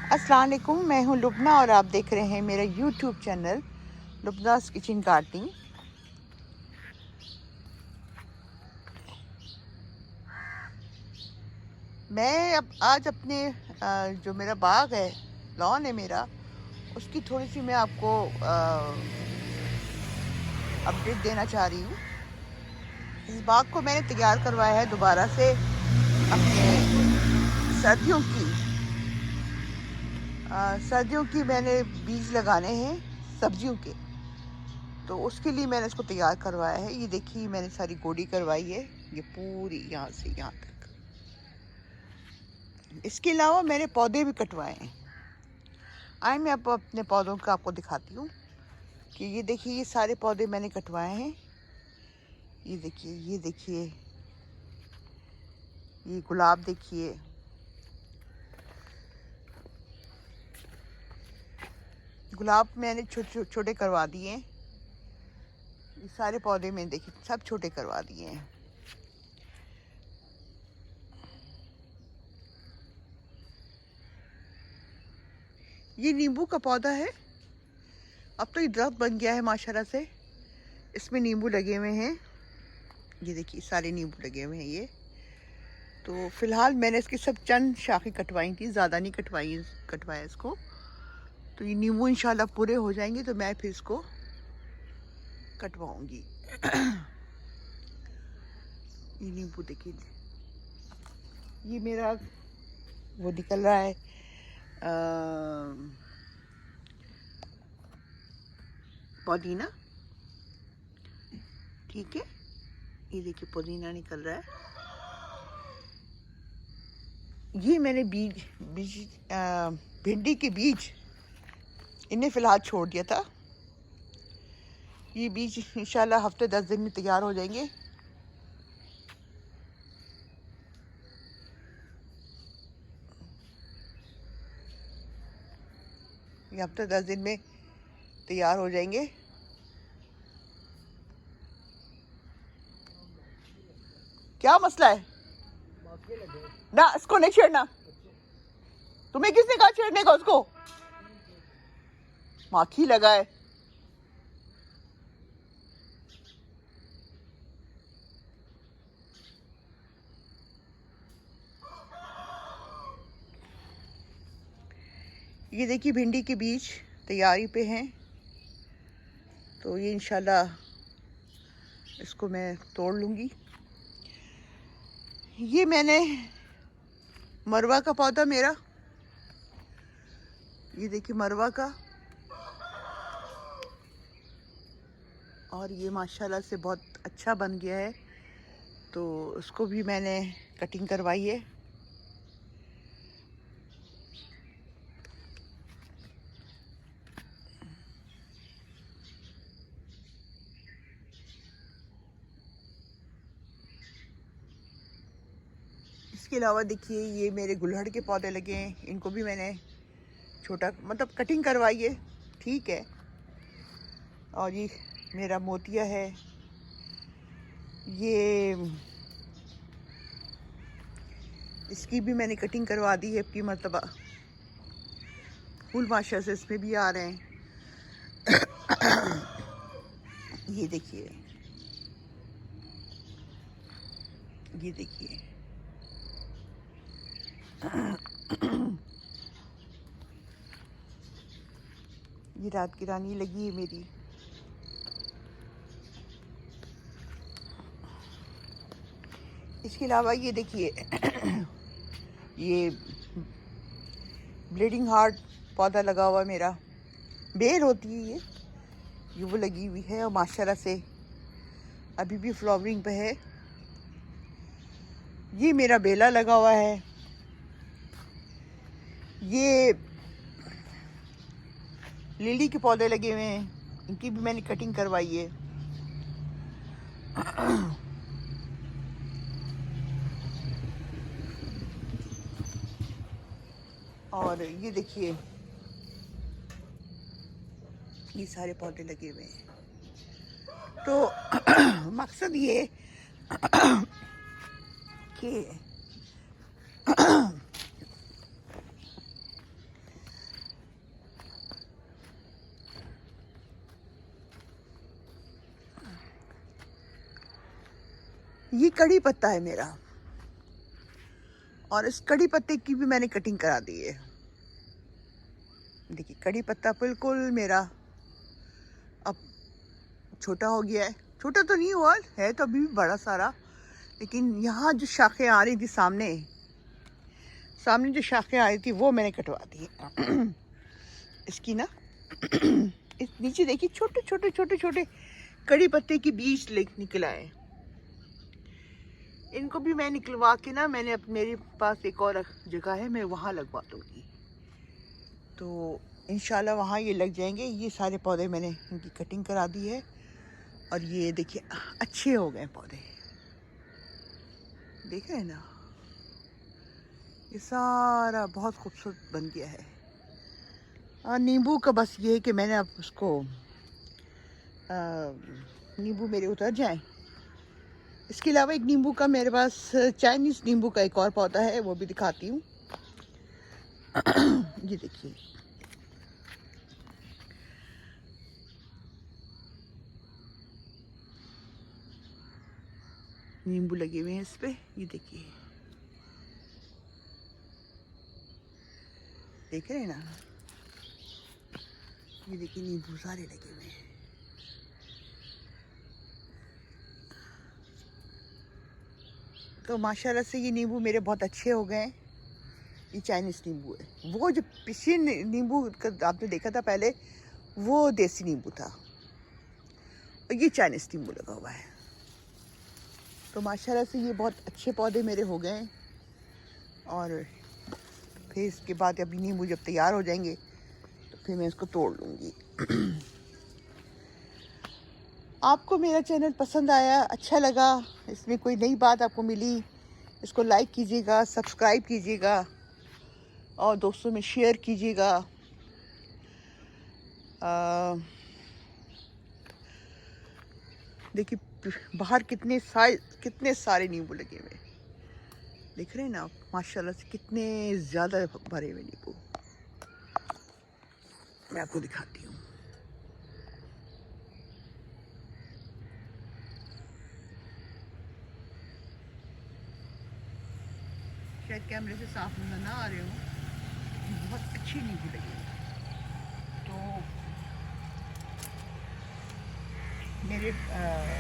अस्सलाम वालेकुम, मैं हूं लुबना और आप देख रहे हैं मेरा यूट्यूब चैनल लुबनास किचन गार्डनिंग। मैं अब आज अपने जो मेरा बाग है, लॉन है मेरा, उसकी थोड़ी सी मैं आपको अपडेट देना चाह रही हूँ। इस बाग को मैंने तैयार करवाया है दोबारा से अपने सर्दियों की मैंने बीज लगाने हैं सब्जियों के, तो उसके लिए मैंने इसको तैयार करवाया है। ये देखिए, मैंने सारी गोडी करवाई है, ये पूरी यहाँ से यहाँ तक। इसके अलावा मैंने पौधे भी कटवाए हैं। आए मैं अब अपने पौधों का आपको दिखाती हूँ कि ये देखिए, ये सारे पौधे मैंने कटवाए हैं। ये देखिए, ये देखिए, ये गुलाब देखिए, गुलाब मैंने छोटे करवा दिए हैं। ये सारे पौधे मैंने देखिए सब छोटे करवा दिए हैं। ये नींबू का पौधा है, अब तो ये दरख्त बन गया है माशाल्लाह से। इसमें नींबू लगे हुए हैं, ये देखिए सारे नींबू लगे हुए हैं। ये तो फिलहाल मैंने इसकी सब चंद शाखें कटवाई थी, ज़्यादा नहीं कटवाया इसको। तो ये नींबू इंशाल्लाह पूरे हो जाएंगे तो मैं फिर इसको कटवाऊंगी। ये नींबू देखिए, ये मेरा वो निकल रहा है पुदीना, ठीक है। ये देखिए पुदीना निकल रहा है। ये मैंने भिंडी के बीज इन्हें फिलहाल छोड़ दिया था। ये बीज इंशाल्लाह हफ्ते 10 दिन में तैयार हो जाएंगे। ये हफ्ते 10 दिन में तैयार हो जाएंगे। क्या मसला है? ना, इसको नहीं छेड़ना। तुम्हें किसने कहा छेड़ने का? उसको माखी लगा है। ये देखिए भिंडी के बीज तैयारी पे हैं, तो ये इंशाल्लाह इसको मैं तोड़ लूँगी। ये मैंने मरवा का पौधा मेरा, ये देखिए मरवा का, और ये माशाल्लाह से बहुत अच्छा बन गया है, तो उसको भी मैंने कटिंग करवाई है। इसके अलावा देखिए, ये मेरे गुलहड़ के पौधे लगे हैं, इनको भी मैंने छोटा मतलब कटिंग करवाई है, ठीक है। और ये मेरा मोतिया है, ये इसकी भी मैंने कटिंग करवा दी है अपनी मर्तबा। फूल माशा से इसमें भी आ रहे हैं। ये देखिए, ये देखिए, ये रात की रानी लगी है मेरी। इसके अलावा ये देखिए, ये ब्लीडिंग हार्ट पौधा लगा हुआ है मेरा, बेल होती है ये वो लगी हुई है, और माशाल्लाह से अभी भी फ्लावरिंग पे है। ये मेरा बेला लगा हुआ है। ये लिली के पौधे लगे हुए हैं, इनकी भी मैंने कटिंग करवाई है। और ये देखिए, ये सारे पौधे लगे हुए हैं। तो मकसद ये कि ये कड़ी पत्ता है मेरा, और इस कड़ी पत्ते की भी मैंने कटिंग करा दी है। देखिए कड़ी पत्ता बिल्कुल मेरा अब छोटा हो गया है। छोटा तो नहीं हुआ है, तो अभी भी बड़ा सारा, लेकिन यहाँ जो शाखें आ रही थी सामने सामने जो शाखें आ रही थी वो मैंने कटवा दी इसकी ना। इस नीचे देखिए छोटे छोटे छोटे छोटे कड़ी पत्ते की बीज निकल आए। इनको भी मैं निकलवा के ना, मैंने मेरे पास एक और जगह है, मैं वहाँ लगवा दूँगी, तो इंशाल्लाह वहाँ ये लग जाएंगे। ये सारे पौधे मैंने इनकी कटिंग करा दी है, और ये देखिए अच्छे हो गए पौधे, देख रहे हैं ना, ये सारा बहुत खूबसूरत बन गया है। और नींबू का बस ये है कि मैंने अब उसको नींबू मेरे उतर जाएं। इसके अलावा एक नींबू का मेरे पास चाइनीज़ नींबू का एक और पौधा है, वो भी दिखाती हूँ। ये देखिए नींबू लगे हुए हैं इस पे, ये देखिए, देख रहे हैं ना, ये देखिए नींबू सारे लगे हुए हैं। तो माशाल्लाह से ये नींबू मेरे बहुत अच्छे हो गए। ये चाइनीज़ नींबू है। वो जो पिछले नींबू आपने देखा था पहले, वो देसी नींबू था, और ये चाइनीज़ नींबू लगा हुआ है। तो माशाल्लाह से ये बहुत अच्छे पौधे मेरे हो गए। और फिर इसके बाद अभी नींबू जब तैयार हो जाएंगे तो फिर मैं इसको तोड़ लूँगी। आपको मेरा चैनल पसंद आया, अच्छा लगा, इसमें कोई नई बात आपको मिली, इसको लाइक कीजिएगा, सब्सक्राइब कीजिएगा, और दोस्तों में शेयर कीजिएगा। देखिए बाहर कितने सारे नींबू लगे हुए, देख रहे हैं ना आप, माशाल्लाह से कितने ज़्यादा भरे हुए नींबू। मैं आपको दिखाती हूँ। शायद कैमरे से साफ नजर ना आ रहे हो, बहुत अच्छी नींबू लगी। तो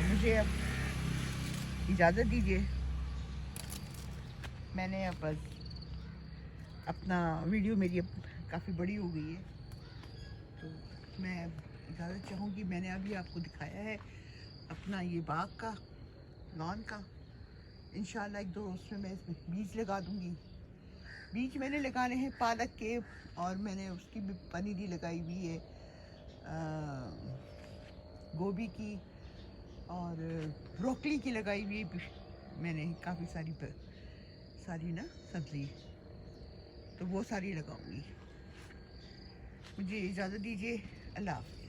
मुझे अब इजाज़त दीजिए। मैंने अब बस अपना वीडियो मेरी अब काफ़ी बड़ी हो गई है, तो मैं इजाज़त चाहूँगी। मैंने अभी आपको दिखाया है अपना ये बाग का, लॉन का। इंशाल्लाह एक दो रोज़ में मैं इसमें बीज लगा दूँगी। बीज मैंने लगाने हैं पालक के, और मैंने उसकी भी पनीरी लगाई हुई है, गोभी की और ब्रोकली की लगाई हुई मैंने काफ़ी सारी ना सब्ज़ी, तो वो सारी लगाऊंगी। मुझे इजाज़त दीजिए, अल्लाह हाफ़िज़।